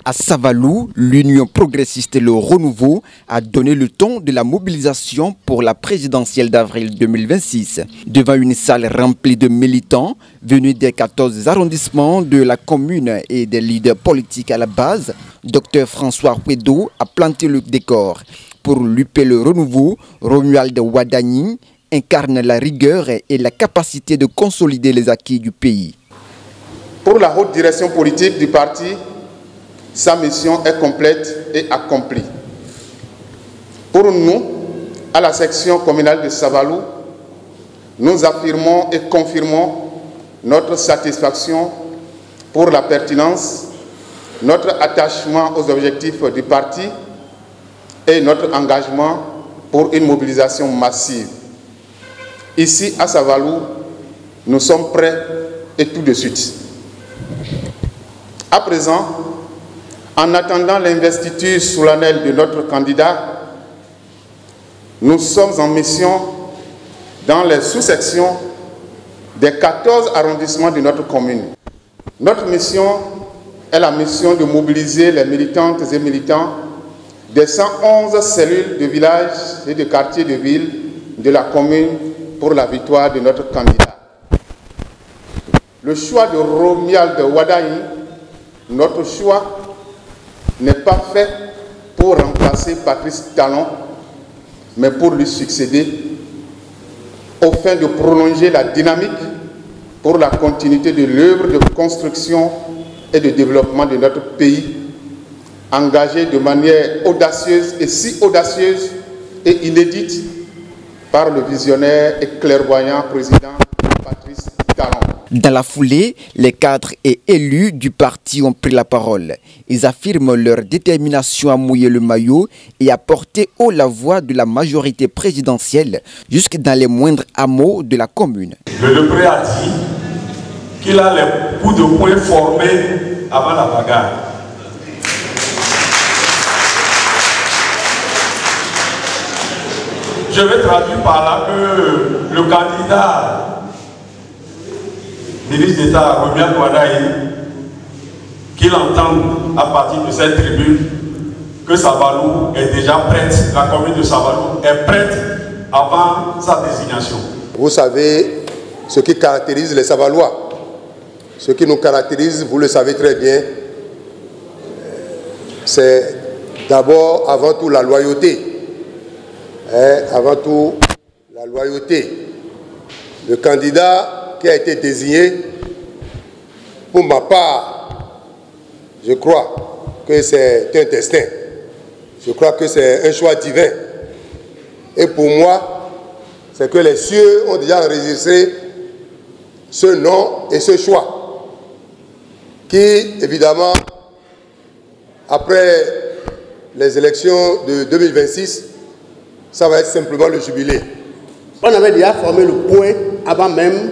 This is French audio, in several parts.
À Savalou, l'Union progressiste et le renouveau a donné le ton de la mobilisation pour la présidentielle d'avril 2026. Devant une salle remplie de militants venus des 14 arrondissements de la commune et des leaders politiques à la base, Dr François Huedo a planté le décor. Pour l'UP Le Renouveau, Romuald Wadani incarne la rigueur et la capacité de consolider les acquis du pays. Pour la haute direction politique du parti, sa mission est complète et accomplie. Pour nous, à la section communale de Savalou, nous affirmons et confirmons notre satisfaction pour la pertinence, notre attachement aux objectifs du parti et notre engagement pour une mobilisation massive. Ici, à Savalou, nous sommes prêts et tout de suite. À présent, en attendant l'investiture solennelle de notre candidat, nous sommes en mission dans les sous-sections des 14 arrondissements de notre commune. Notre mission est la mission de mobiliser les militantes et militants des 111 cellules de villages et de quartiers de ville de la commune pour la victoire de notre candidat. Le choix de Romuald Wadani, notre choix, n'est pas fait pour remplacer Patrice Talon, mais pour lui succéder, au fin de prolonger la dynamique pour la continuité de l'œuvre de construction et de développement de notre pays, engagé de manière audacieuse et si audacieuse et inédite par le visionnaire et clairvoyant président Patrice Talon. Dans la foulée, les cadres et élus du parti ont pris la parole. Ils affirment leur détermination à mouiller le maillot et à porter haut la voix de la majorité présidentielle jusque dans les moindres hameaux de la commune. Le Lepré a dit qu'il a les coups de poing formés avant la bagarre. Je vais traduire par là que le candidat ministre d'État Romuald Wadani, qu'il entende à partir de cette tribune que Savalou est déjà prête, la commune de Savalou est prête avant sa désignation. Vous savez ce qui caractérise les Savalouis. Ce qui nous caractérise, vous le savez très bien, c'est d'abord, avant tout, la loyauté. Avant tout, la loyauté. Le candidat qui a été désigné, pour ma part, je crois que c'est un destin. Je crois que c'est un choix divin. Et pour moi, c'est que les cieux ont déjà enregistré ce nom et ce choix, qui, évidemment, après les élections de 2026, ça va être simplement le jubilé. On avait déjà formé le point avant même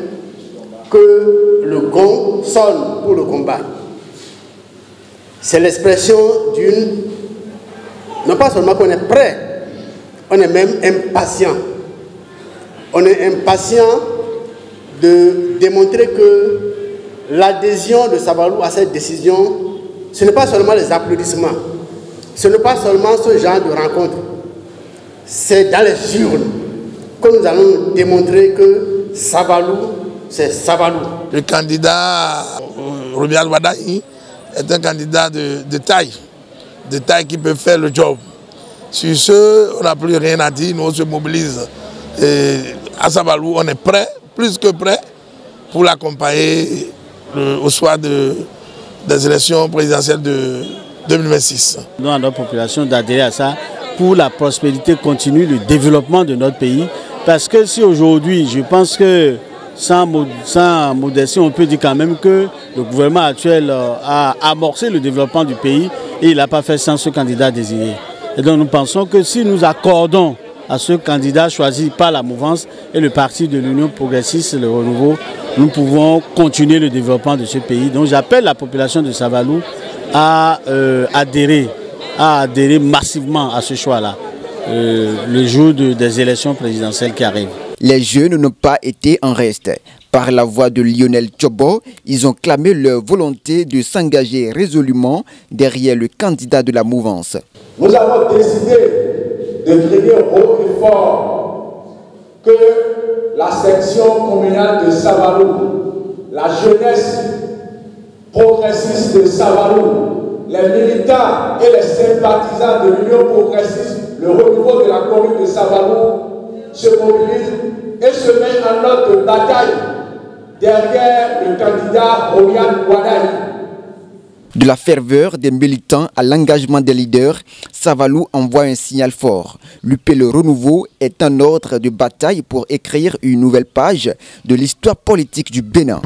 que le gong sonne pour le combat. C'est l'expression d'une... Non pas seulement qu'on est prêt, on est même impatient. On est impatient de démontrer que l'adhésion de Savalou à cette décision, ce n'est pas seulement les applaudissements, ce n'est pas seulement ce genre de rencontre. C'est dans les urnes que nous allons démontrer que Savalou, c'est Savalou. Le candidat Romuald Wadani est un candidat de taille qui peut faire le job. Sur ce, on n'a plus rien à dire, nous on se mobilise. Et à Savalou, on est prêt, plus que prêt, pour l'accompagner au soir des élections présidentielles de 2026. Nous, à notre population, d'adhérer à ça pour la prospérité continue, le développement de notre pays. Parce que si aujourd'hui, je pense que sans modestie, on peut dire quand même que le gouvernement actuel a amorcé le développement du pays et il n'a pas fait sans ce candidat désigné. Et donc nous pensons que si nous accordons à ce candidat choisi par la mouvance et le parti de l'Union progressiste, le renouveau, nous pouvons continuer le développement de ce pays. Donc j'appelle la population de Savalou à adhérer massivement à ce choix-là, le jour des élections présidentielles qui arrivent. Les jeunes n'ont pas été en reste. Par la voix de Lionel Tchobo, ils ont clamé leur volonté de s'engager résolument derrière le candidat de la mouvance. Nous avons décidé de crier haut et fort que la section communale de Savalou, la jeunesse progressiste de Savalou, les militants et les sympathisants de l'Union progressiste, le renouveau de la commune de Savalou, se mobilisent et se mettent en ordre de bataille derrière le candidat Romial Wadaï. De la ferveur des militants à l'engagement des leaders, Savalou envoie un signal fort. L'UP Le Renouveau est un ordre de bataille pour écrire une nouvelle page de l'histoire politique du Bénin.